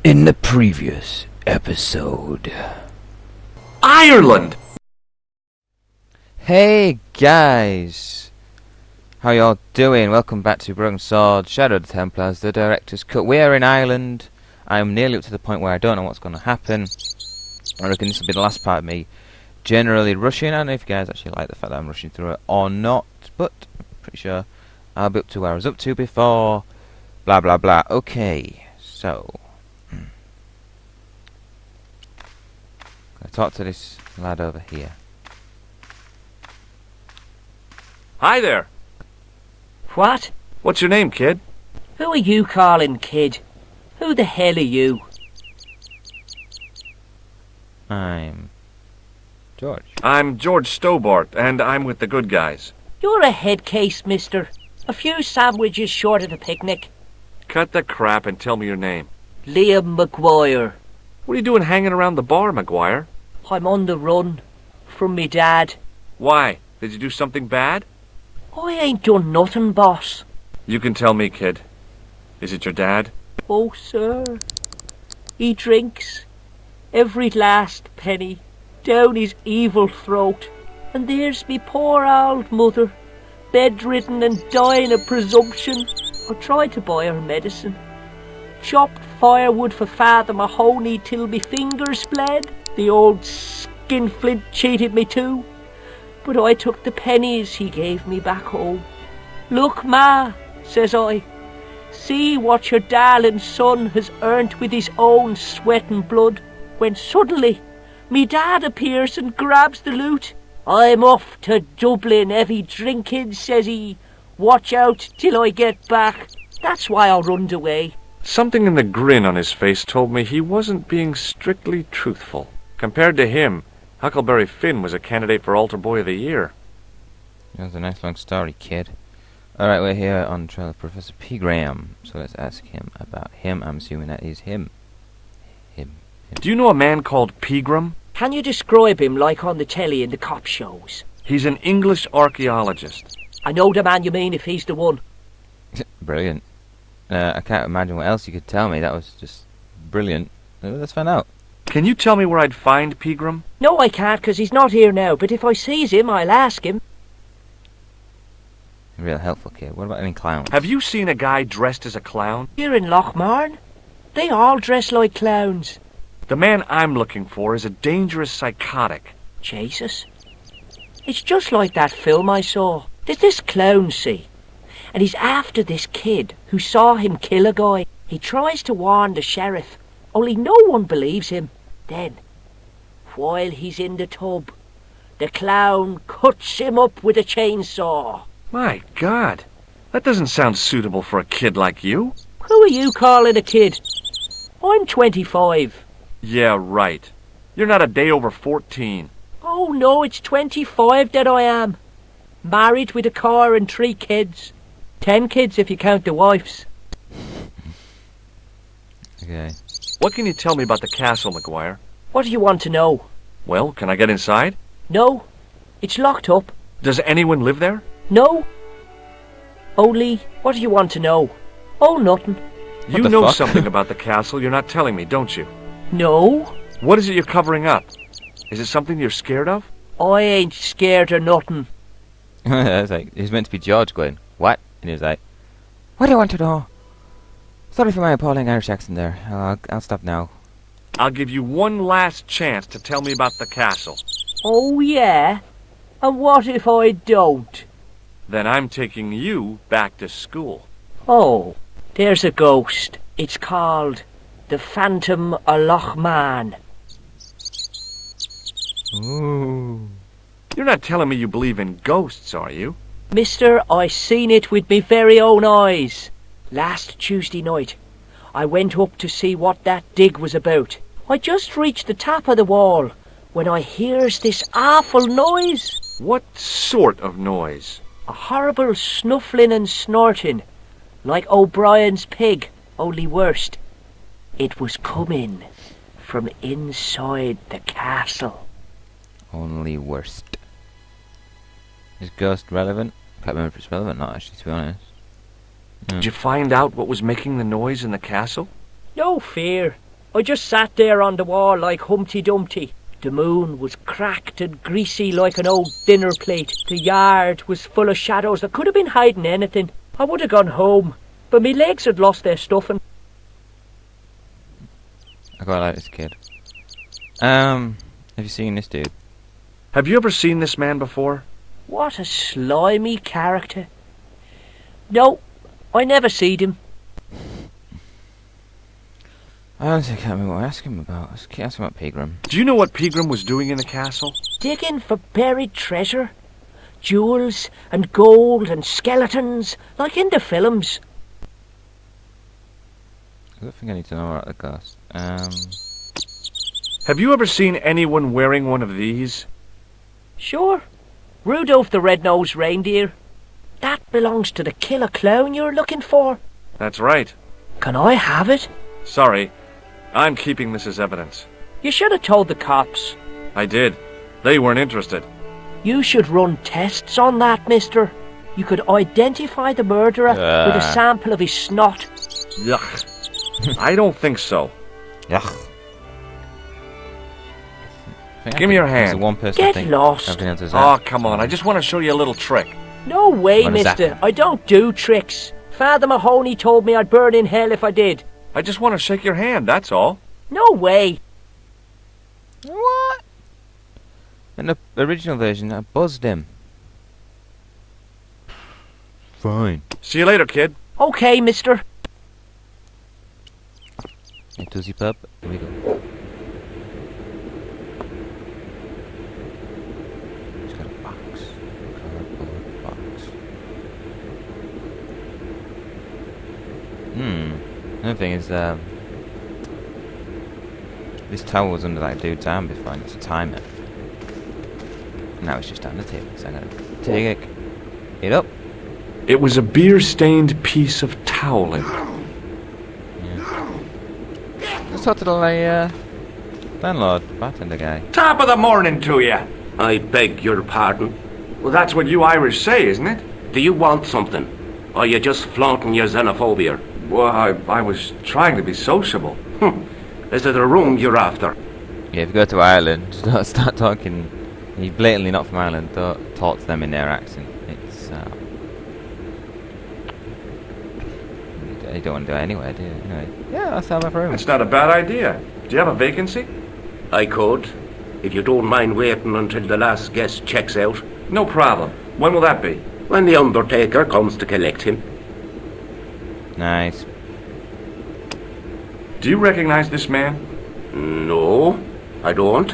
In the previous episode. Ireland! Hey guys! How y'all doing? Welcome back to Broken Sword, Shadow of the Templars, the Director's Cut. We are in Ireland. I'm nearly up to the point where I don't know what's going to happen. I reckon this will be the last part of me generally rushing. I don't know if you guys actually like the fact that I'm rushing through it or not, but I'm pretty sure I'll be up to where I was up to before. Blah blah blah. Okay, so I talk to this lad over here. Hi there. What? What's your name, kid? Who are you calling kid? Who the hell are you? I'm George. I'm George Stobart, and I'm with the good guys. You're a head case, mister. A few sandwiches short of a picnic. Cut the crap and tell me your name. Liam McGuire. What are you doing hanging around the bar, McGuire? I'm on the run. From me dad. Why? Did you do something bad? I ain't done nothing, boss. You can tell me, kid. Is it your dad? Oh, sir. He drinks. Every last penny. Down his evil throat. And there's me poor old mother. Bedridden and dying of presumption. I tried to buy her medicine. Chopped firewood for Father Mahoney till me fingers bled. The old skinflint cheated me too. But I took the pennies he gave me back home. Look, Ma, says I. See what your darling son has earned with his own sweat and blood. When suddenly, me dad appears and grabs the loot. I'm off to Dublin, heavy drinking, says he. Watch out till I get back. That's why I runned away. Something in the grin on his face told me he wasn't being strictly truthful. Compared to him, Huckleberry Finn was a candidate for Altar Boy of the Year. That was a nice long story, kid. Alright, we're here on the trail of Professor P. Graham, so let's ask him about him. I'm assuming that is him. Him. Do you know a man called Pegram? Can you describe him like on the telly in the cop shows? He's an English archaeologist. I know the man you mean if he's the one. Brilliant. I can't imagine what else you could tell me. That was just brilliant. Let's find out. Can you tell me where I'd find Pegram? No, I can't, 'cause he's not here now, but if I sees him, I'll ask him. Real helpful, kid. What about any clowns? Have you seen a guy dressed as a clown? Here in Lochmarn, they all dress like clowns. The man I'm looking for is a dangerous psychotic. Jesus. It's just like that film I saw. There's this clown, see? And he's after this kid who saw him kill a guy. He tries to warn the sheriff, only no one believes him. Then, while he's in the tub, the clown cuts him up with a chainsaw. My God, that doesn't sound suitable for a kid like you. Who are you calling a kid? I'm 25. Yeah, right. You're not a day over 14. Oh no, it's 25 that I am. Married with a car and 3 kids. 10 kids if you count the wives. Okay. What can you tell me about the castle, McGuire? What do you want to know? Well, can I get inside? No, it's locked up. Does anyone live there? No. Only, what do you want to know? Oh, nothing. You the know fuck? something about the castle you're not telling me, don't you? No, What is it you're covering up? Is it something you're scared of? I ain't scared of nothing. It's like, he's meant to be George going, what? And he was like, what do you want to know? Sorry for my appalling Irish accent there. I'll stop now. I'll give you one last chance to tell me about the castle. Oh, yeah? And what if I don't? Then I'm taking you back to school. Oh, there's a ghost. It's called the Phantom of Lochmarn. Ooh. You're not telling me you believe in ghosts, are you? Mister, I seen it with me very own eyes. Last Tuesday night, I went up to see what that dig was about. I just reached the top of the wall when I hears this awful noise. What sort of noise? A horrible snuffling and snorting, like O'Brien's pig, only worst. It was coming from inside the castle. Only worst. Is Ghost relevant? Can't remember if it's relevant or not, actually, to be honest. Did you find out what was making the noise in the castle? No fear. I just sat there on the wall like Humpty Dumpty. The moon was cracked and greasy like an old dinner plate. The yard was full of shadows. I could have been hiding anything. I would have gone home, but my legs had lost their stuffing. I quite like this kid. Have you seen this dude? Have you ever seen this man before? What a slimy character. No, I never seed him. I honestly can't remember what I asked him about. I was asking about Pegram. Do you know what Pegram was doing in the castle? Digging for buried treasure. Jewels and gold and skeletons, like in the films. I don't think I need to know about the cost. Have you ever seen anyone wearing one of these? Sure. Rudolph the Red-Nosed Reindeer. That belongs to the killer clown you're looking for. That's right. Can I have it? Sorry. I'm keeping this as evidence. You should have told the cops. I did. They weren't interested. You should run tests on that, mister. You could identify the murderer with a sample of his snot. Yuck. I don't think so. Yuck. Give me your hand. There's the one person Get I think lost. everything else is Oh, out. come on. I just want to show you a little trick. No way, What is that? mister. I don't do tricks. Father Mahoney told me I'd burn in hell if I did. I just want to shake your hand, that's all. No way. What? In the original version, I buzzed him. Fine. See you later, kid. Okay, mister. Hey, Tootsie Pup, here we go. He's got a box. Cardboard box. Another thing is, this towel was under that dude's arm before, and it's a timer. Now it's just on the table, so I'm gonna take it up. It was a beer-stained piece of toweling. Let's talk to the landlord, bartender guy. Top of the morning to you. I beg your pardon. Well, that's what you Irish say, isn't it? Do you want something? Or are you just flaunting your xenophobia? Well, I was trying to be sociable. Is it a room you're after? Yeah, if you go to Ireland, start talking. You're blatantly not from Ireland. Don't talk to them in their accent. It's you don't want to do it anyway, do you? Anyway, yeah, let's have a room. That's not a bad idea. Do you have a vacancy? I could, if you don't mind waiting until the last guest checks out. No problem. When will that be? When the undertaker comes to collect him. Nice. Do you recognize this man? No, I don't.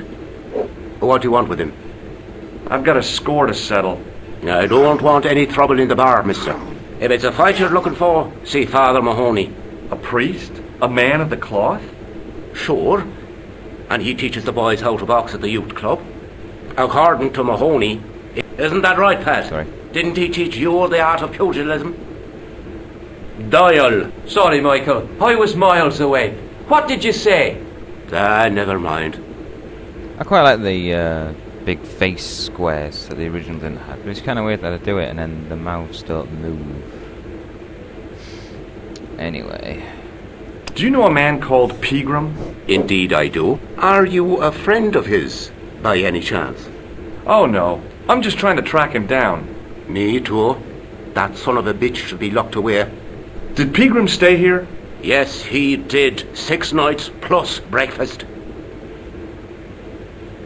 What do you want with him? I've got a score to settle. I don't want any trouble in the bar, mister. If it's a fight you're looking for, see Father Mahoney. A priest? A man of the cloth? Sure. And he teaches the boys how to box at the youth club. According to Mahoney. Isn't that right, Pat? Sorry. Didn't he teach you the art of pugilism? Dial. Sorry, Michael. I was miles away. What did you say? Never mind. I quite like the big face squares that the original didn't have. But it's kind of weird that they do it and then the mouths don't move. Anyway. Do you know a man called Pegram? Indeed I do. Are you a friend of his, by any chance? Oh, no. I'm just trying to track him down. Me too. That son of a bitch should be locked away. Did Pegram stay here? Yes, he did. 6 nights plus breakfast.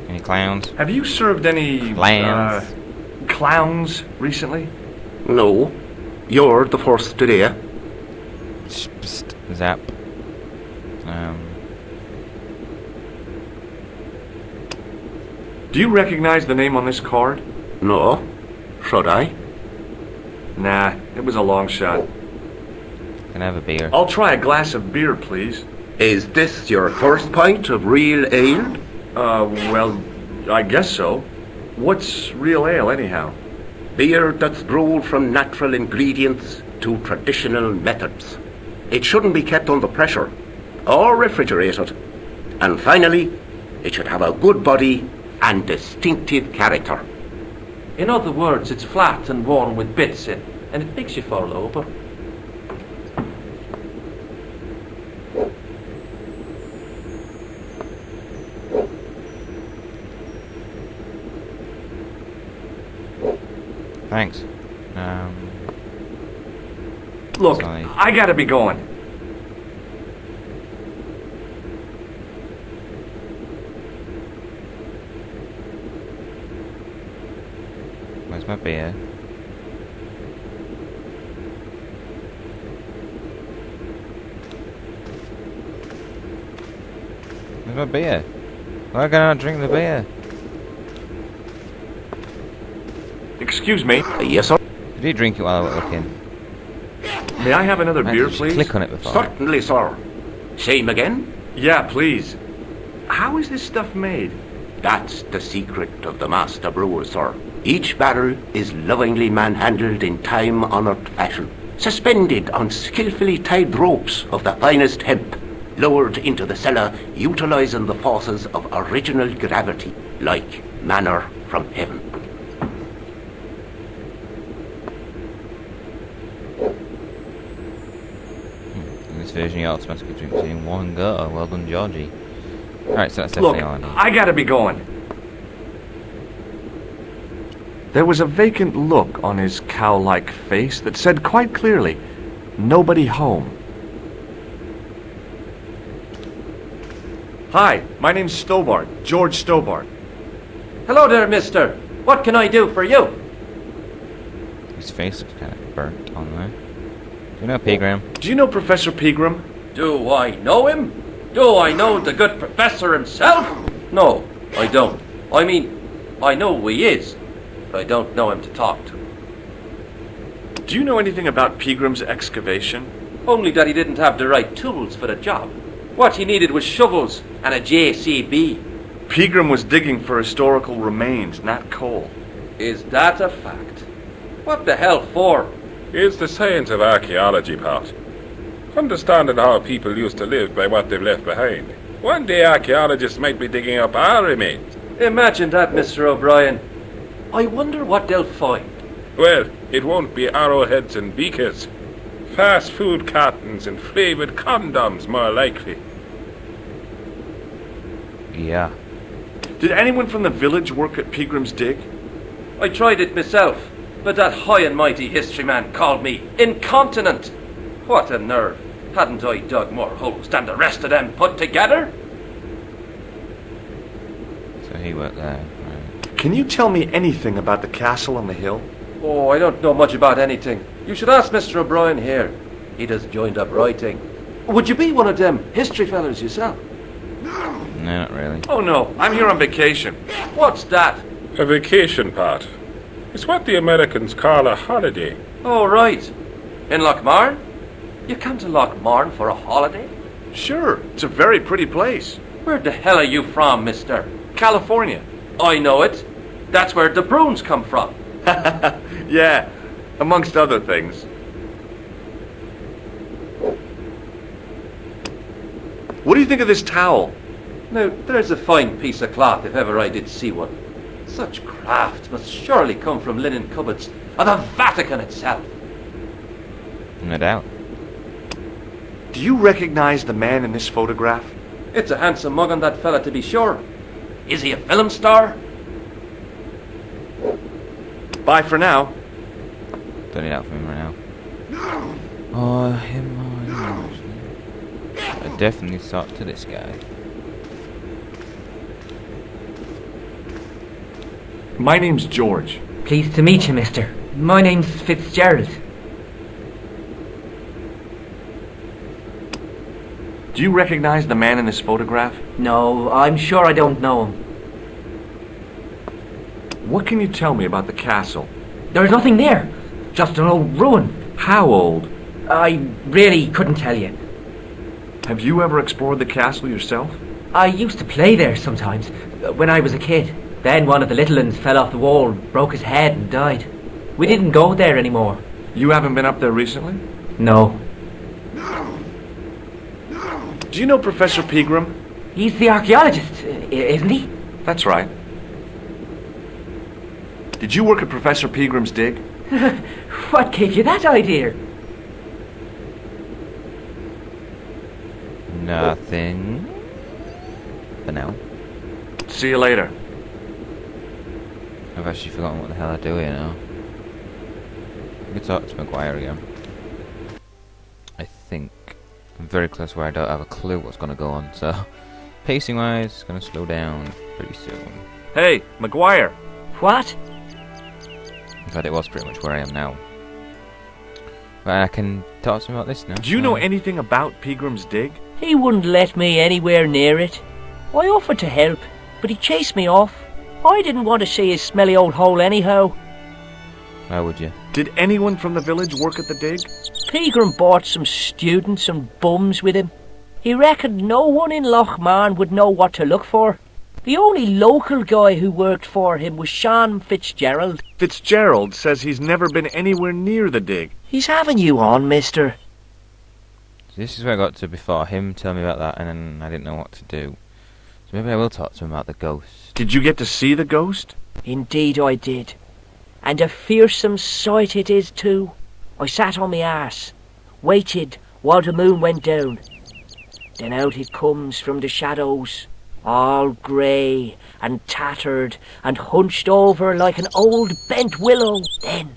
Any clowns? Have you served any... Clowns? Clowns recently? No. You're the first today. Psst, zap. Do you recognize the name on this card? No. Should I? Nah, it was a long shot. Can I have a beer? I'll try a glass of beer, please. Is this your first pint of real ale? Well, I guess so. What's real ale, anyhow? Beer that's brewed from natural ingredients to traditional methods. It shouldn't be kept under pressure or refrigerated. And finally, it should have a good body and distinctive character. In other words, it's flat and worn with bits in, and it makes you fall over. Thanks. Look, Sorry. I gotta be going. Where's my beer? Where's my beer? Why can I not drink the beer? Excuse me. Yes, sir. Did you drink it while I was looking? May I have another I beer, just please? click on it before. Certainly, sir. Same again? Yeah, please. How is this stuff made? That's the secret of the master brewer, sir. Each barrel is lovingly manhandled in time-honoured fashion, suspended on skillfully tied ropes of the finest hemp, lowered into the cellar, utilising the forces of original gravity, like manna from heaven. In this version, you automatically drink it in one go. Well done, Georgie. Alright, so that's Look, definitely all I need. I gotta be going. There was a vacant look on his cow-like face that said quite clearly, "Nobody home." Hi, my name's Stobart, George Stobart. Hello there, mister. What can I do for you? His face looks kind of burnt on there. Do you know Pegram? Do you know Professor Pegram? Do I know him? Do I know the good professor himself? No, I don't. I mean, I know who he is, but I don't know him to talk to. Do you know anything about Pegram's excavation? Only that he didn't have the right tools for the job. What he needed was shovels and a JCB. Pegram was digging for historical remains, not coal. Is that a fact? What the hell for? It's the science of archaeology, Pat. Understanding how people used to live by what they've left behind. One day archaeologists might be digging up our remains. Imagine that, Mr. O'Brien. I wonder what they'll find. Well, it won't be arrowheads and beakers. Fast food cartons and flavoured condoms, more likely. Yeah. Did anyone from the village work at Pegram's dig? I tried it myself, but that high and mighty history man called me incontinent. What a nerve. Hadn't I dug more holes than the rest of them put together? So he worked there. Right. Can you tell me anything about the castle on the hill? Oh, I don't know much about anything. You should ask Mr. O'Brien here. He does joined up writing. Would you be one of them history fellas yourself? No, not really. Oh no, I'm here on vacation. What's that? A vacation, Pat. It's what the Americans call a holiday. Oh, right. In Lochmarn? You come to Lochmarn for a holiday? Sure, it's a very pretty place. Where the hell are you from, mister? California. I know it. That's where the prunes come from. Yeah, amongst other things. What do you think of this towel? Now, there's a fine piece of cloth if ever I did see one. Such craft must surely come from linen cupboards of the Vatican itself. No doubt. Do you recognize the man in this photograph? It's a handsome mug on that fella, to be sure. Is he a film star? Bye for now. Don't need that from him right now. Oh, him. I definitely talk to this guy. My name's George. Pleased to meet you, mister. My name's Fitzgerald. Do you recognize the man in this photograph? No, I'm sure I don't know him. What can you tell me about the castle? There's nothing there. Just an old ruin. How old? I really couldn't tell you. Have you ever explored the castle yourself? I used to play there sometimes, when I was a kid. Then one of the little uns fell off the wall, broke his head and died. We didn't go there anymore. You haven't been up there recently? No. Do you know Professor Pegram? He's the archaeologist, isn't he? That's right. Did you work at Professor Pegram's dig? What gave you that idea? Nothing. For now. See you later. I've actually forgotten what the hell I do here now. can talk to Maguire again. I think I'm very close where I don't have a clue what's going to go on, so pacing wise, it's going to slow down pretty soon. Hey, Maguire! What? In fact, it was pretty much where I am now. But I can talk to him about this now. Do you know anything about Pegram's dig? He wouldn't let me anywhere near it. I offered to help, but he chased me off. I didn't want to see his smelly old hole anyhow. Why would you? Did anyone from the village work at the dig? Pegram brought some students and bums with him. He reckoned no one in Lochmarn would know what to look for. The only local guy who worked for him was Sean Fitzgerald. Fitzgerald says he's never been anywhere near the dig. He's having you on, mister. So this is where I got to before him telling me about that, and then I didn't know what to do. So maybe I will talk to him about the ghost. Did you get to see the ghost? Indeed I did. And a fearsome sight it is too. I sat on my arse, waited while the moon went down. Then out it comes from the shadows, all grey and tattered and hunched over like an old bent willow. Then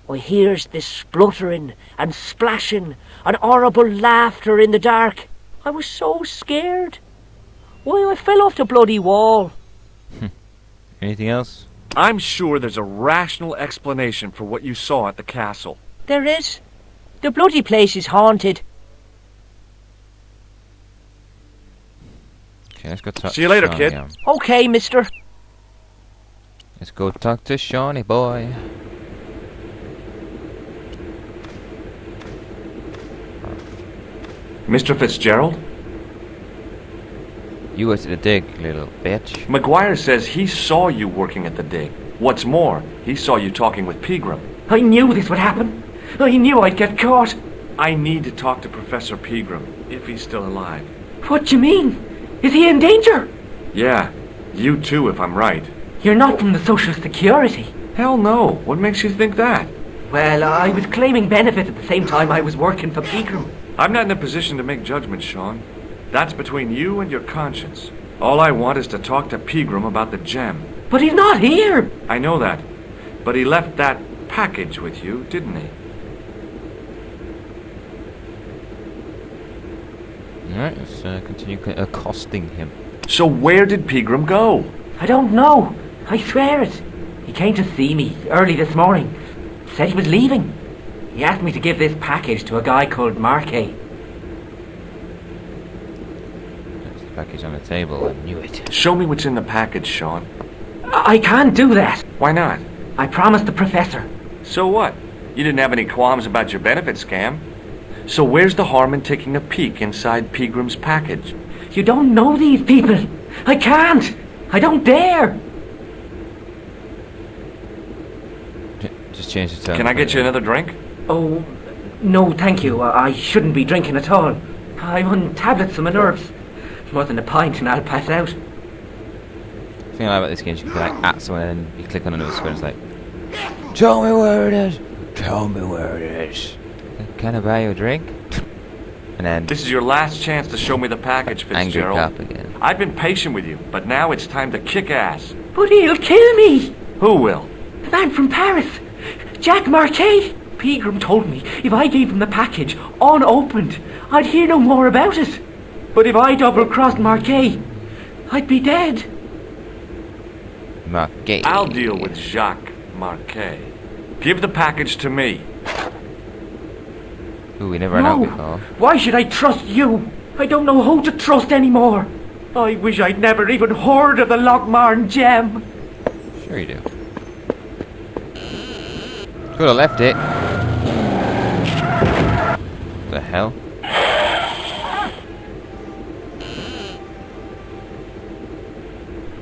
I hears this spluttering and splashing and horrible laughter in the dark. I was so scared. Why, I fell off the bloody wall. Anything else? I'm sure there's a rational explanation for what you saw at the castle. There is. The bloody place is haunted. Okay, let's go talk See you later, to Shawnee, kid. yeah. Okay, mister. Let's go talk to Shawnee boy. Mr. Fitzgerald? You go to the dig, little bitch. Maguire says he saw you working at the dig. What's more, he saw you talking with Pegram. I knew this would happen. I knew I'd get caught. I need to talk to Professor Pegram, if he's still alive. What do you mean? Is he in danger? Yeah, you too, if I'm right. You're not from the Social Security. Hell no. What makes you think that? Well, I was claiming benefit at the same time I was working for Pegram. I'm not in a position to make judgments, Sean. That's between you and your conscience. All I want is to talk to Pegram about the gem. But he's not here. I know that. But he left that package with you, didn't he? Alright, let's continue accosting him. So where did Pegram go? I don't know. I swear it. He came to see me early this morning. Said he was leaving. He asked me to give this package to a guy called Marquet. There's the package on the table, I knew it. Show me what's in the package, Sean. I can't do that. Why not? I promised the professor. So what? You didn't have any qualms about your benefit scam. So where's the harm in taking a peek inside Pegram's package? You don't know these people. I can't. I don't dare. Just change the tone. Can I get you another drink? Oh, no, thank you. I shouldn't be drinking at all. I'm on tablets for my nerves. More than a pint and I'll pass out. The thing I like about this game is you can like at someone and then you click on another screen and it's like, show me where it is. Show me where it is. Can I buy you a drink? And then This is your last chance to show me the package, angry Fitzgerald. cop again. I've been patient with you, but now it's time to kick ass. But he'll kill me. Who will? The man from Paris. Jack Marquet. Pegram told me if I gave him the package unopened, I'd hear no more about it. But if I double-crossed Marquet, I'd be dead. Marquet. I'll deal with Jacques Marquet. Give the package to me. Ooh, we never ran out No. before. Why should I trust you? I don't know who to trust anymore. I wish I'd never even heard of the Lochmarn gem. Sure you do. Could have left it. The hell?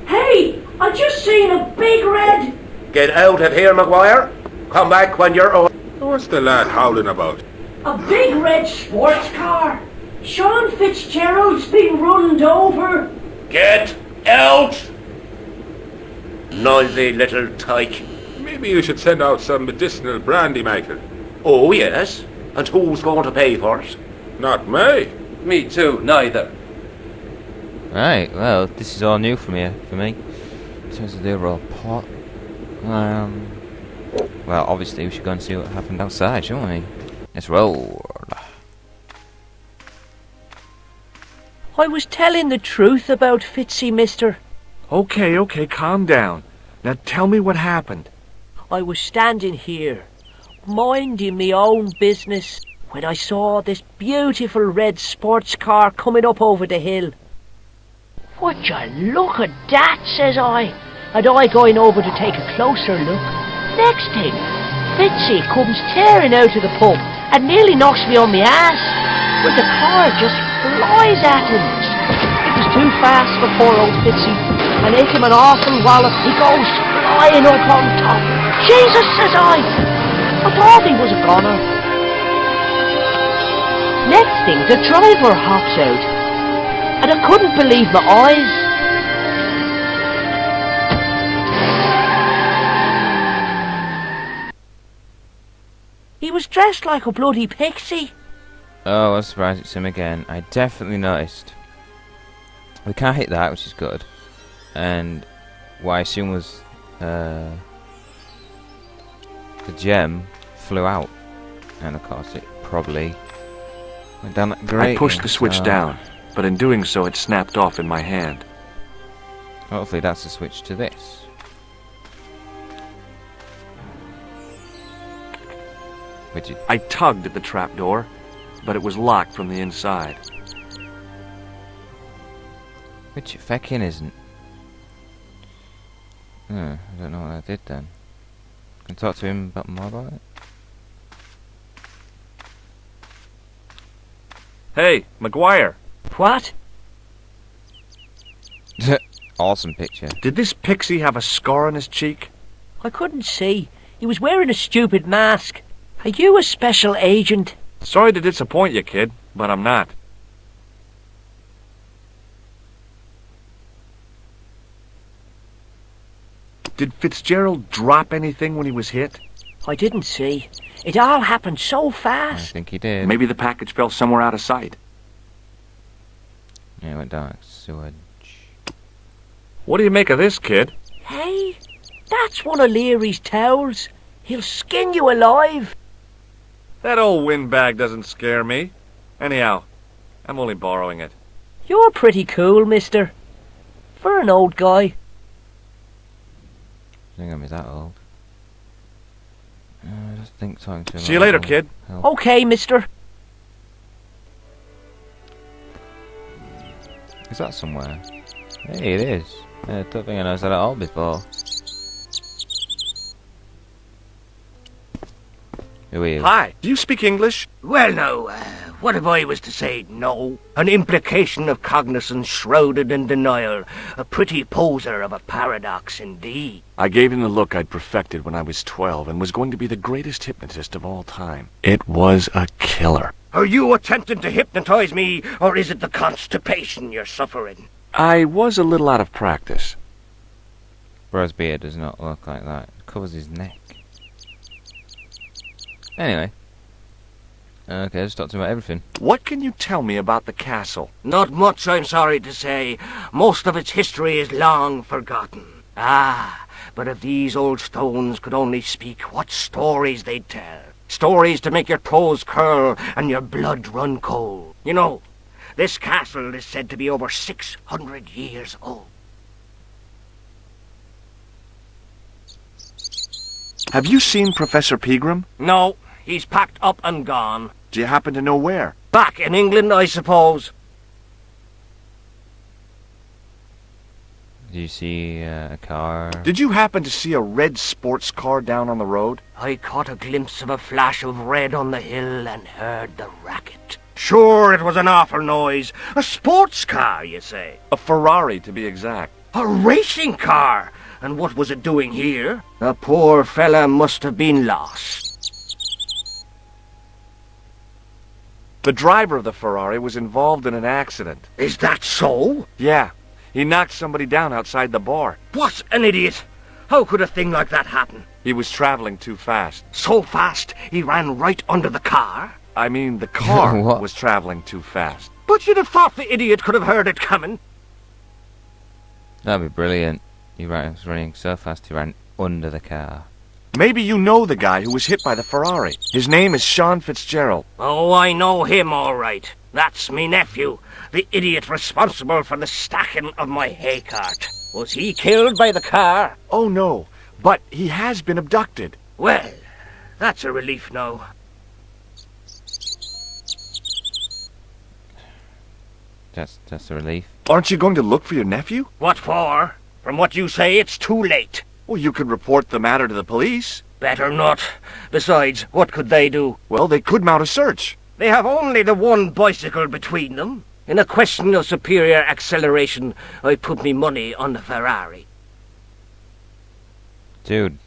Hey, I just seen a big red... Get out of here, Maguire. Come back when you're old. What's the lad howling about? A big red sports car. Sean Fitzgerald's been runned over. Get out! Noisy little tyke. Maybe you should send out some medicinal brandy maker. Oh, yes. And who's going to pay for it? Not me. Me too, neither. Right, well, this is all new for me. In terms of the overall plot. Well, obviously we should go and see what happened outside, shouldn't we? Let's roll. I was telling the truth about Pixie, mister. Okay, calm down. Now tell me what happened. I was standing here, minding me own business, when I saw this beautiful red sports car coming up over the hill. Would you look at that, says I, and I going over to take a closer look. Next thing, Pixie comes tearing out of the pub and nearly knocks me on my ass, but the car just flies at him. It was too fast for poor old Pixie, and hit him an awful wallop. He goes flying up on top. Jesus, says I thought he was a goner. Next thing, the driver hops out, and I couldn't believe my eyes. He was dressed like a bloody pixie. Oh, I was surprised it's him again. I definitely noticed. We can't hit that, which is good. And what I assume was the gem flew out. And of course it probably went down that grate. I pushed the switch down, but in doing so it snapped off in my hand. Hopefully that's the switch to this. I tugged at the trapdoor, but it was locked from the inside. Which it feckin' isn't. I don't know what I did then. Can I talk to him more about it? Hey, McGuire! What? Awesome picture. Did this pixie have a scar on his cheek? I couldn't see. He was wearing a stupid mask. Are you a special agent? Sorry to disappoint you, kid, but I'm not. Did Fitzgerald drop anything when he was hit? I didn't see. It all happened so I fast. think he did. Maybe the package fell somewhere out of sight. Yeah, it went down like sewage. What do you make of this, kid? Hey, that's one of Leary's towels. He'll skin you alive. That old windbag doesn't scare me. Anyhow, I'm only borrowing it. You're pretty cool, mister. For an old guy. I think I'm that old. I just think talking to him. See you later, kid. Help. Okay, mister. Is that somewhere? Hey, it is. I don't think I noticed that at all before. Who are you? Hi. Do you speak English? Well, now, what if I was to say no? An implication of cognizance shrouded in denial. A pretty poser of a paradox indeed. I gave him the look I'd perfected when I was 12 and was going to be the greatest hypnotist of all time. It was a killer. Are you attempting to hypnotize me, or is it the constipation you're suffering? I was a little out of practice. Bro's beard does not look like that. It covers his neck. Anyway. Okay, let's talk to him about everything. What can you tell me about the castle? Not much, I'm sorry to say. Most of its history is long forgotten. Ah, but if these old stones could only speak, what stories they'd tell. Stories to make your toes curl and your blood run cold. You know, this castle is said to be over 600 years old. Have you seen Professor Pegram? No, he's packed up and gone. Do you happen to know where? Back in England, I suppose. Did you see a car? Did you happen to see a red sports car down on the road? I caught a glimpse of a flash of red on the hill and heard the racket. Sure, it was an awful noise. A sports car, you say? A Ferrari, to be exact. A racing car? And what was it doing here? The poor fella must have been lost. The driver of the Ferrari was involved in an accident. Is that so? Yeah, he knocked somebody down outside the bar. What an idiot! How could a thing like that happen? He was traveling too fast. So fast he ran right under the car? I mean, the car What? was traveling too fast. But you'd have thought the idiot could have heard it coming. That'd be brilliant. He was running so fast he ran under the car. Maybe you know the guy who was hit by the Ferrari. His name is Sean Fitzgerald. Oh, I know him all right. That's me nephew, the idiot responsible for the stacking of my hay cart. Was he killed by the car? Oh, no, but he has been abducted. Well, that's a relief now. That's a relief. Aren't you going to look for your nephew? What for? From what you say, it's too late. Well, you could report the matter to the police. Better not. Besides, what could they do? Well, they could mount a search. They have only the one bicycle between them. In a question of superior acceleration, I put me money on the Ferrari. Dude,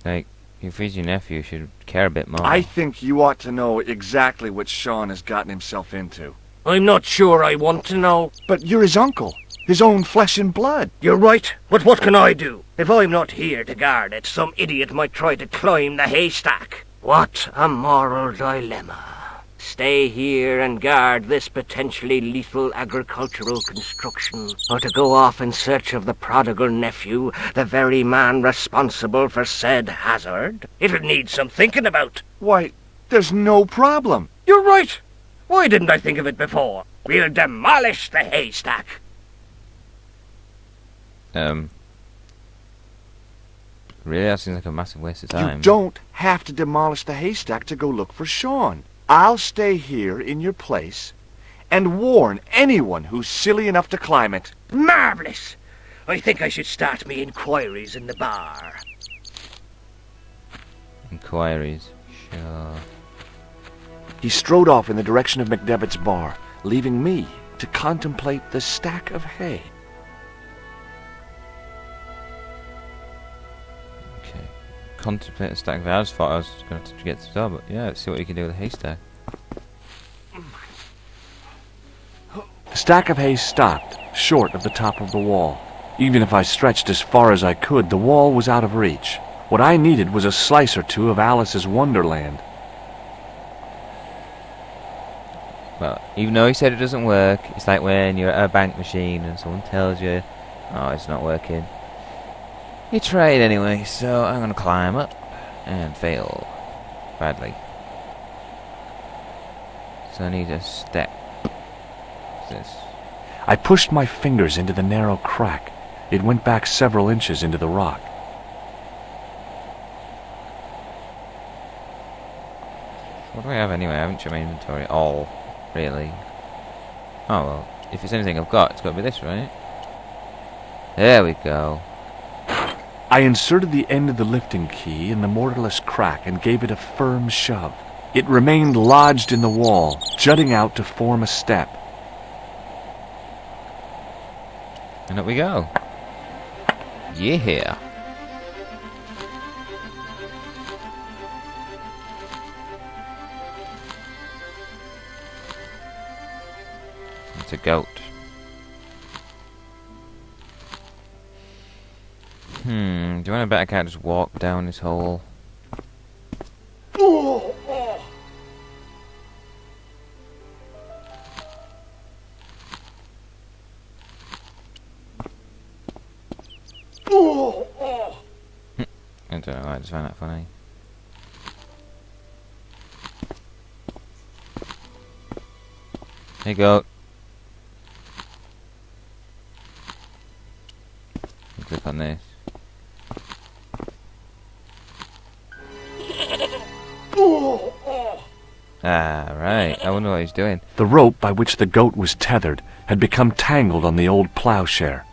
like, if he's your nephew, you should care a bit more. I think you ought to know exactly what Sean has gotten himself into. I'm not sure I want to know. But you're his uncle. His own flesh and blood. You're right, but what can I do? If I'm not here to guard it, some idiot might try to climb the haystack. What a moral dilemma. Stay here and guard this potentially lethal agricultural construction, or to go off in search of the prodigal nephew, the very man responsible for said hazard? It'll need some thinking about. Why, there's no problem. You're right. Why didn't I think of it before? We'll demolish the haystack. Really? That seems like a massive waste of time. You don't have to demolish the haystack to go look for Sean. I'll stay here in your place and warn anyone who's silly enough to climb it. Marvellous! I think I should start me inquiries in the bar. Inquiries? Sure. He strode off in the direction of McDevitt's bar, leaving me to contemplate the stack of hay. Okay. Contemplate the stack of hay. I just thought I was going to get to the door, but yeah, let's see what you can do with a haystack. The stack of hay stopped, short of the top of the wall. Even if I stretched as far as I could, the wall was out of reach. What I needed was a slice or two of Alice's Wonderland. Well, even though he said it doesn't work, it's like when you're at a bank machine and someone tells you, oh, it's not working. You try it anyway, so I'm going to climb up and fail badly. So I need a step. What's this? I pushed my fingers into the narrow crack. It went back several inches into the rock. What do I have anyway? I haven't checked my inventory at all, really. Oh well, if it's anything I've got, it's got to be this, right? There we go. I inserted the end of the lifting key in the mortarless crack and gave it a firm shove. It remained lodged in the wall, jutting out to form a step. And up we go. Yeah. It's a goat. Do you want to bet I can't just walk down this hole? I don't know, I just found that funny. Hey goat. Click on this. Ah, right. I wonder what he's doing. The rope by which the goat was tethered had become tangled on the old plowshare.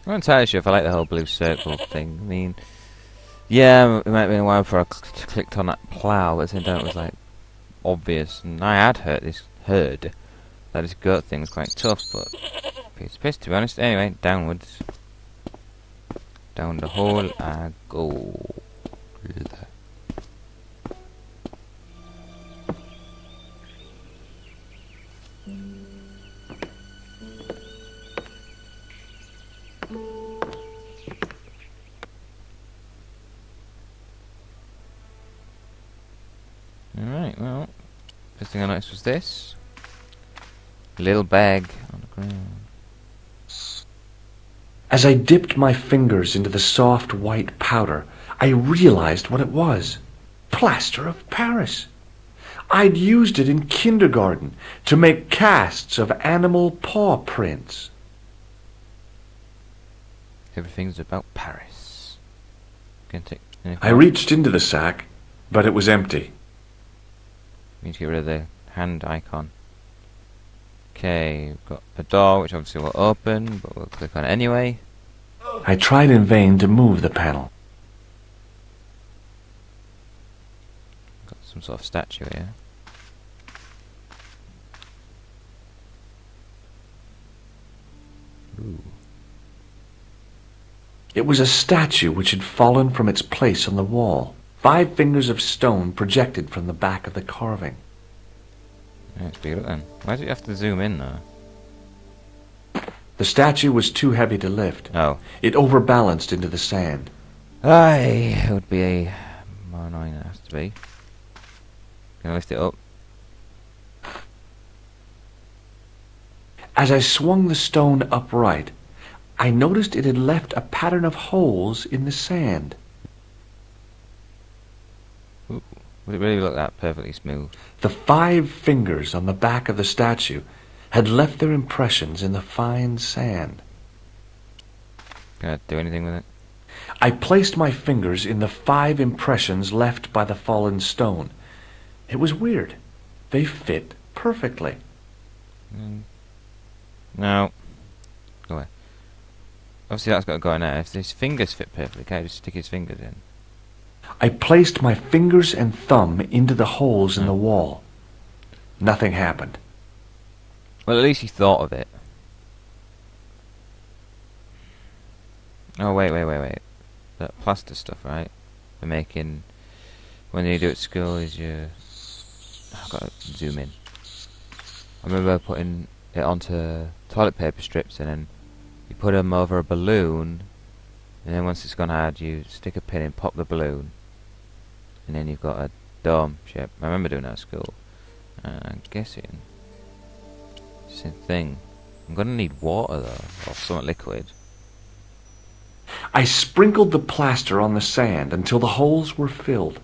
I'm not entirely sure if I like the whole blue circle thing. I mean, yeah, it might have been a while before I clicked on that plough, but at the same time it was like obvious. And I had heard that this goat thing was quite tough, but piece of piss to be honest. Anyway, downwards. Down the hole I go. Alright, well, first thing I noticed was this. A little bag on the ground. As I dipped my fingers into the soft white powder, I realized what it was. Plaster of Paris. I'd used it in kindergarten to make casts of animal paw prints. Everything's about Paris. Can take I reached into the sack, but it was empty. need to get rid of the hand icon. Okay, we've got a door which obviously will open, but we'll click on it anyway. I tried in vain to move the panel. Got some sort of statue here. Ooh. It was a statue which had fallen from its place on the wall. 5 fingers of stone projected from the back of the carving. Let's speed up then. Why do you have to zoom in though? The statue was too heavy to lift. Oh. It overbalanced into the sand. Aye, it would be more annoying than it has to be. Can I lift it up? As I swung the stone upright, I noticed it had left a pattern of holes in the sand. Ooh. Would it really look that perfectly smooth? The 5 fingers on the back of the statue had left their impressions in the fine sand. Can I do anything with it? I placed my fingers in the 5 impressions left by the fallen stone. It was weird. They fit perfectly. No. Go away. Obviously that's got to go in there. If his fingers fit perfectly, can't I just stick his fingers in? I placed my fingers and thumb into the holes in the wall. Nothing happened. Well, at least he thought of it. Oh, wait. That plaster stuff, right? For making... When you do it at school is you... I've got to zoom in. I remember putting it onto toilet paper strips and then you put them over a balloon and then once it's gone hard you stick a pin in, pop the balloon and then you've got a dome shape. I remember doing that at school. I'm guessing same thing. I'm gonna need water though, or something liquid. I sprinkled the plaster on the sand until the holes were filled.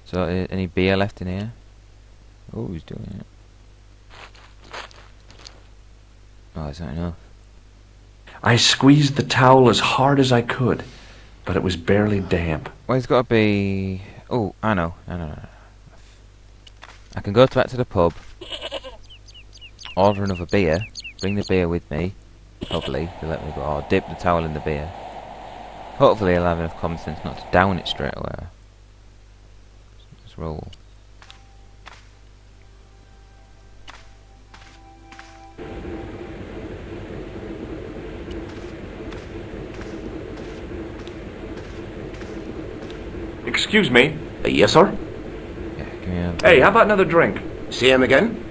So any beer left in here? Oh, he's doing it. Oh, is that enough? I squeezed the towel as hard as I could, but it was barely damp. Well, it's got to be... Oh, I know. I can go back to the pub, order another beer, bring the beer with me, hopefully, they'll let me go, or dip the towel in the beer. Hopefully I'll have enough common sense not to down it straight away. Let's roll. Excuse me. Yes, sir? Yeah, give me a... Hey, how about another drink? See him again?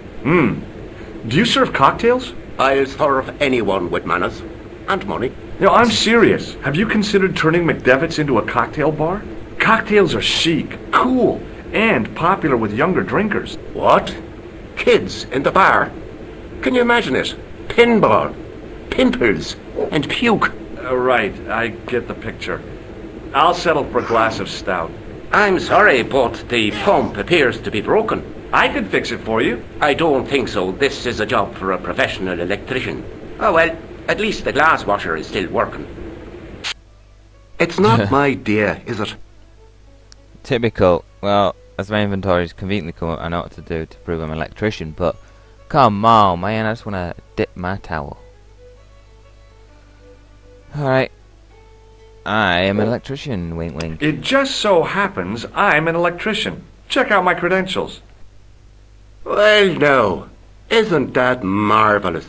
Do you serve cocktails? I'll serve anyone with manners. And money. No, I'm serious. Have you considered turning McDevitt's into a cocktail bar? Cocktails are chic, cool, and popular with younger drinkers. What? Kids in the bar? Can you imagine it? Pinball, pimples, and puke. Right, I get the picture. I'll settle for a glass of stout. I'm sorry, but the pump appears to be broken. I could fix it for you. I don't think so. This is a job for a professional electrician. Oh well, at least the glass washer is still working. It's not my idea, is it? Typical. Well, as my inventory's conveniently come up, I know what to do to prove I'm an electrician, but come on, man, I just want to dip my towel. Alright. I am an electrician, wink wink. It just so happens I'm an electrician. Check out my credentials. Well, no. Isn't that marvellous?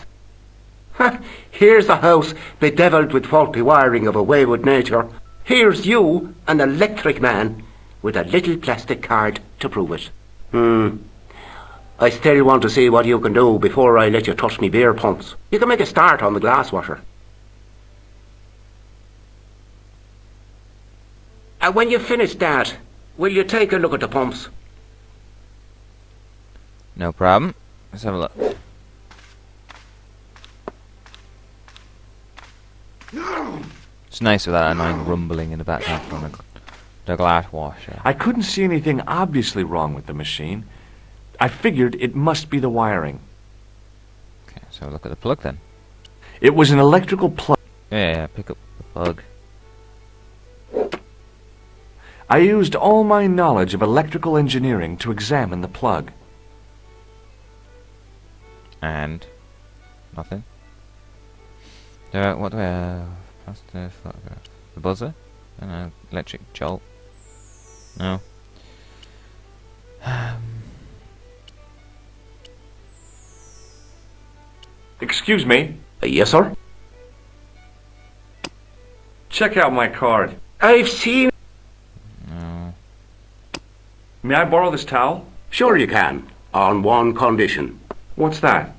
Here's a house bedevilled with faulty wiring of a wayward nature. Here's you, an electric man, with a little plastic card to prove it. I still want to see what you can do before I let you touch me beer pumps. You can make a start on the glass washer. And when you finish that, will you take a look at the pumps? No problem. Let's have a look. It's nice with that annoying rumbling in the background from the glass washer. I couldn't see anything obviously wrong with the machine. I figured it must be the wiring. Okay, so look at the plug then. It was an electrical plug. Yeah, pick up the plug. I used all my knowledge of electrical engineering to examine the plug. And nothing. What do I have? Faster photograph. The buzzer? I don't know. Electric jolt. No. Excuse me. Yes, sir? Check out my card. I've seen... No. May I borrow this towel? Sure you can, on one condition. What's that?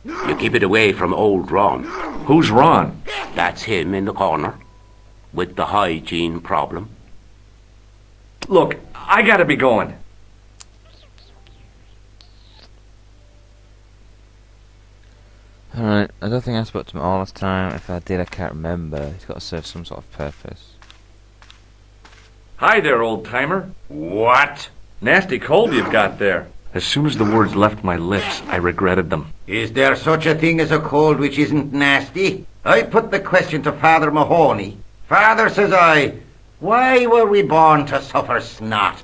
You keep it away from old Ron. Who's Ron? That's him in the corner, with the hygiene problem. Look, I gotta be going. Alright, I don't think I spoke to him all this time. If I did, I can't remember. He's got to serve some sort of purpose. Hi there, old-timer. What? Nasty cold you've got there. As soon as the words left my lips, I regretted them. Is there such a thing as a cold which isn't nasty? I put the question to Father Mahoney. Father, says I, why were we born to suffer snot?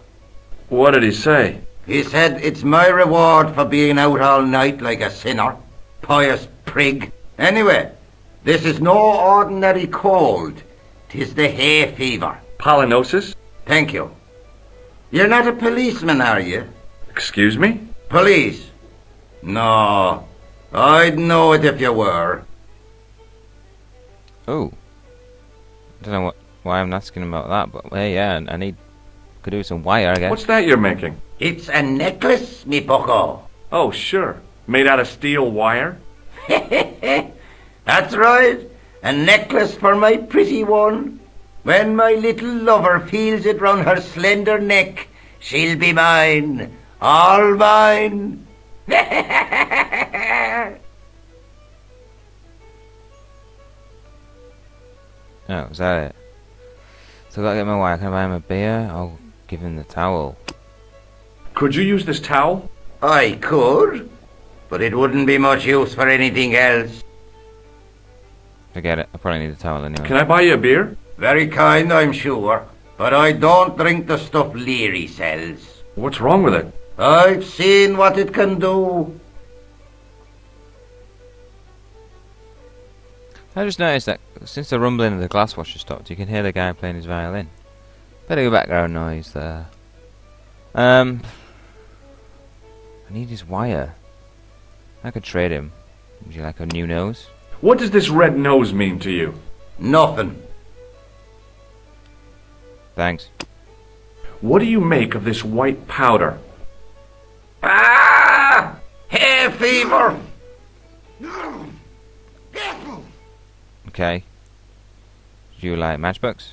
What did he say? He said, it's my reward for being out all night like a sinner. Pious prig. Anyway, this is no ordinary cold. 'Tis the hay fever. Pollinosis? Thank you. You're not a policeman, are you? Excuse me? Police? No. I'd know it if you were. Oh. I don't know why I'm asking about that, but hey, yeah, I could do some wire, I guess. What's that you're making? It's a necklace, me bucko. Oh, sure. Made out of steel wire? That's right. A necklace for my pretty one. When my little lover feels it round her slender neck, she'll be mine. All mine. Oh, is that it? So I gotta get my wire. Can I buy him a beer? I'll give him the towel. Could you use this towel? I could, but it wouldn't be much use for anything else. Forget it. I probably need a towel anyway. Can I buy you a beer? Very kind, I'm sure, but I don't drink the stuff Leary sells. What's wrong with it? I've seen what it can do. I just noticed that since the rumbling of the glass washer stopped, you can hear the guy playing his violin. Bit of background noise there. I need his wire. I could trade him. Would you like a new nose? What does this red nose mean to you? Nothing. Thanks. What do you make of this white powder? Ah! Hay fever! Okay. Do you like matchbooks?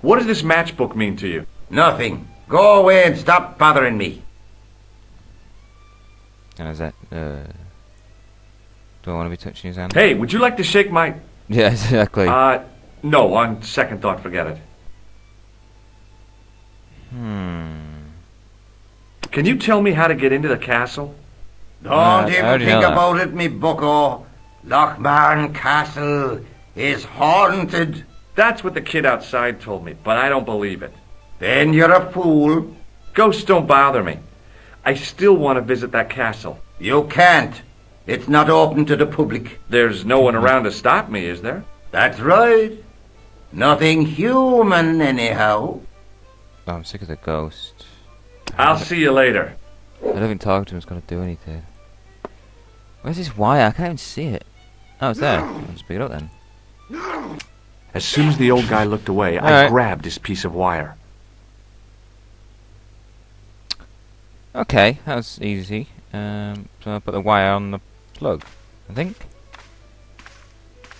What does this matchbook mean to you? Nothing. Go away and stop bothering me. And is that, do I want to be touching his hand? Hey, would you like to shake my... Yeah, exactly. No, on second thought, forget it. Can you tell me how to get into the castle? Don't I even already know think that. about it, me bucko. Lochmarn Castle is haunted. That's what the kid outside told me, but I don't believe it. Then you're a fool. Ghosts don't bother me. I still want to visit that castle. You can't. It's not open to the public. There's no one around to stop me, is there? That's right. Nothing human, anyhow. Oh, I'm sick of the ghost. I'll see you later. I don't think talking to him's gonna do anything. Where's this wire? I can't even see it. Oh, it's there. I'll just pick it up then. As soon as the old guy looked away, I Alright. grabbed his piece of wire. Okay, that was easy. So I'll put the wire on the plug, I think.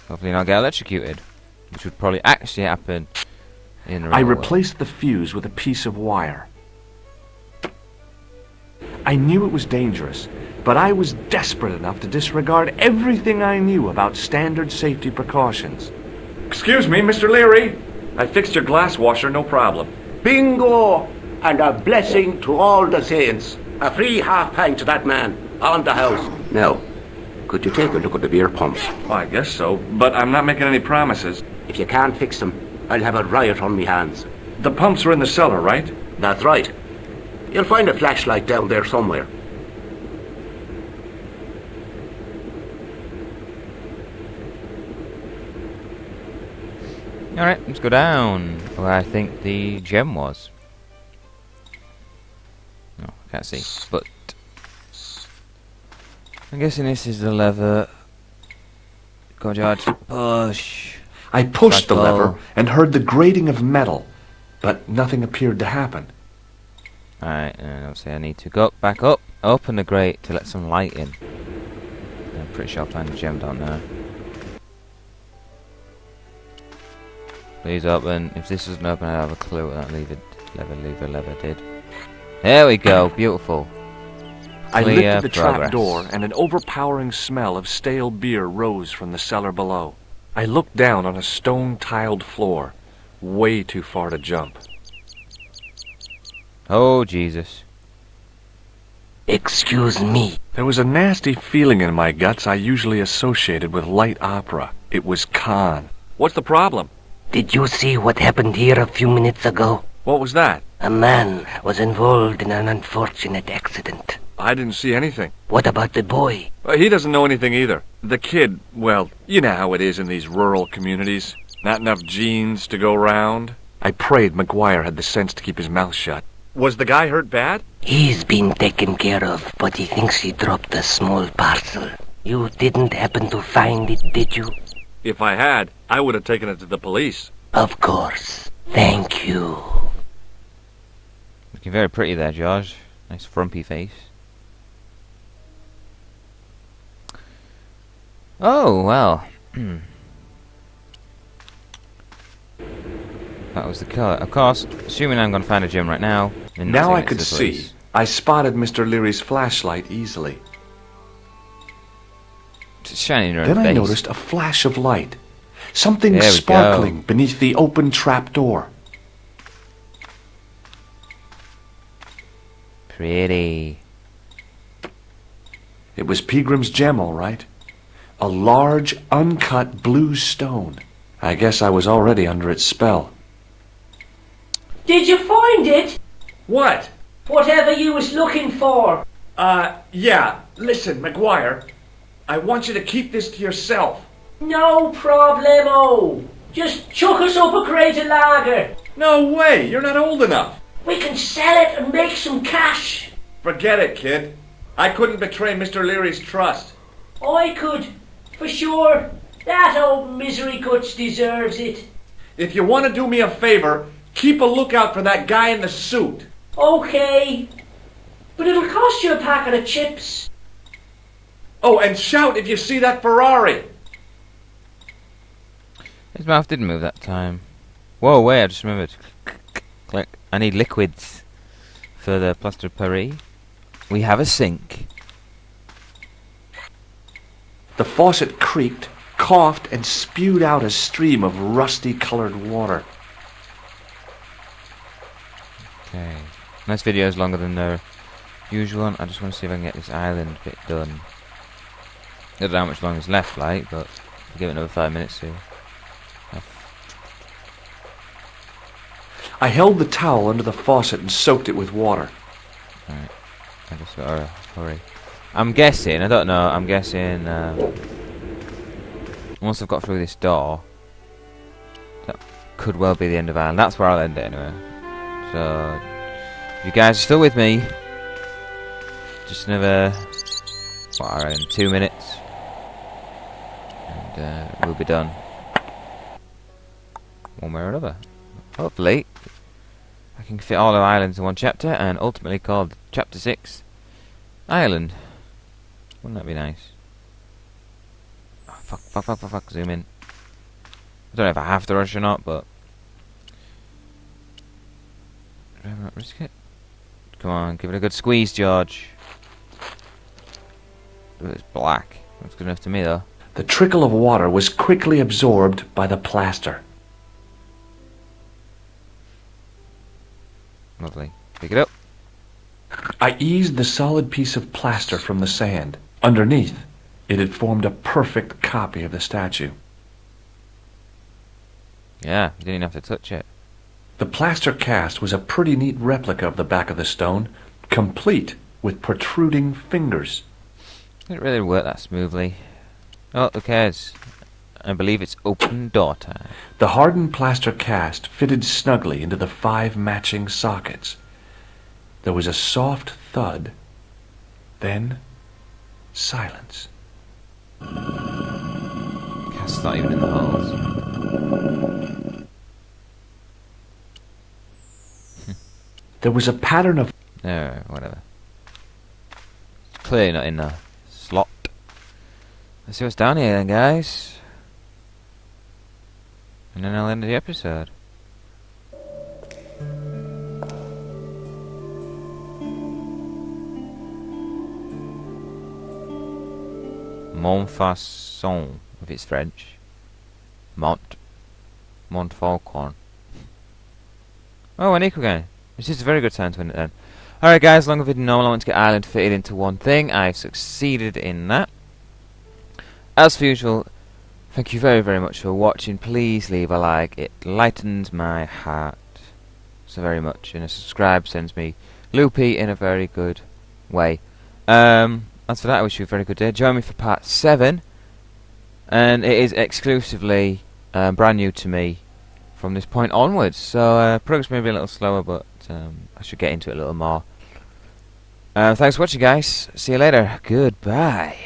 Hopefully not get electrocuted. Which would probably actually happen in the I real world. replaced the fuse with a piece of wire. I knew it was dangerous, but I was desperate enough to disregard everything I knew about standard safety precautions. Excuse me, Mr. Leary. I fixed your glass washer, no problem. Bingo! And a blessing to all the saints. A free half-pint to that man, on the house. Now, could you take a look at the beer pumps? Oh, I guess so, but I'm not making any promises. If you can't fix them, I'll have a riot on me hands. The pumps are in the cellar, right? That's right. You'll find a flashlight down there somewhere. Alright, let's go down where I think the gem was. No, I can't see, but I'm guessing this is the lever. Go, George. Push. I pushed the Buckle. lever and heard the grating of metal, but nothing appeared to happen. Alright, and obviously I need to go back up, open the grate to let some light in. I'm pretty sure I'll find a gem down there. Please open. If this doesn't open, I have a clue what that lever did. There we go. Beautiful. I Clear lifted the trap progress. door, and an overpowering smell of stale beer rose from the cellar below. I looked down on a stone-tiled floor, way too far to jump. Oh, Jesus. Excuse me. There was a nasty feeling in my guts I usually associated with light opera. It was Khan. What's the problem? Did you see what happened here a few minutes ago? What was that? A man was involved in an unfortunate accident. I didn't see anything. What about the boy? He doesn't know anything either. The kid, well, you know how it is in these rural communities. Not enough genes to go round. I prayed McGuire had the sense to keep his mouth shut. Was the guy hurt bad? He's been taken care of, but he thinks he dropped a small parcel. You didn't happen to find it, did you? If I had, I would have taken it to the police. Of course. Thank you. Looking very pretty there, George. Nice frumpy face. Oh, well. That was the colour. Of course, assuming I'm going to find a gem right now. and not Now take I it to could the see. police. I spotted Mr. Leary's flashlight easily. It's shining in her Then face. I noticed a flash of light. Something There we sparkling go. beneath the open trap door. Pretty. It was Peagram's gem, all right. A large, uncut blue stone. I guess I was already under its spell. Did you find it? What? Whatever you was looking for. Yeah. Listen, McGuire. I want you to keep this to yourself. No problemo. Just chuck us up a crate of lager. No way. You're not old enough. We can sell it and make some cash. Forget it, kid. I couldn't betray Mr. Leary's trust. I could, for sure. That old misery guts deserves it. If you want to do me a favor, keep a lookout for that guy in the suit. Okay. But it'll cost you a packet of chips. Oh, and shout if you see that Ferrari. His mouth didn't move that time. Whoa, wait, I just remembered. Click. I need liquids for the plaster of Paris. We have a sink. The faucet creaked, coughed, and spewed out a stream of rusty-colored water. Okay. This video is longer than the usual one. I just want to see if I can get this island bit done. I don't know how much longer is left, like, but I'll give it another 5 minutes to. I held the towel under the faucet and soaked it with water. Alright. I just gotta hurry. I'm guessing, I don't know, I'm guessing once I've got through this door, that could well be the end of Ireland. That's where I'll end it anyway. So, if you guys are still with me, just another, what, around 2 minutes, and we'll be done. One way or another. Hopefully, I can fit all the islands in one chapter, and ultimately called Chapter 6, Ireland. Wouldn't that be nice? Oh, fuck, zoom in. I don't know if I have to rush or not, but I'd rather not risk it. Come on, give it a good squeeze, George. It's black. Looks good enough to me, though. The trickle of water was quickly absorbed by the plaster. Lovely. Pick it up. I eased the solid piece of plaster from the sand. Underneath, it had formed a perfect copy of the statue. Yeah, you didn't even have to touch it. The plaster cast was a pretty neat replica of the back of the stone, complete with protruding fingers. Didn't really work that smoothly. Oh, who cares? I believe it's open door time. The hardened plaster cast fitted snugly into the 5 matching sockets. There was a soft thud, then silence. Cast's not even in the holes. There was a pattern of... No, whatever. Clearly not in the slot. Let's see what's down here then, guys. And then I'll end the episode. Montfaucon, if it's French. Montfaucon. Oh, an eco game. Which is a very good time to win it then. Alright guys, longer video normal. I want to get Ireland fitted into one thing. I've succeeded in that. As per usual, thank you very, very much for watching. Please leave a like. It lightens my heart so very much. And a subscribe sends me loopy in a very good way. As for that, I wish you a very good day. Join me for part 7. And it is exclusively brand new to me from this point onwards. So progress may be a little slower, but I should get into it a little more. Thanks for watching, guys. See you later. Goodbye.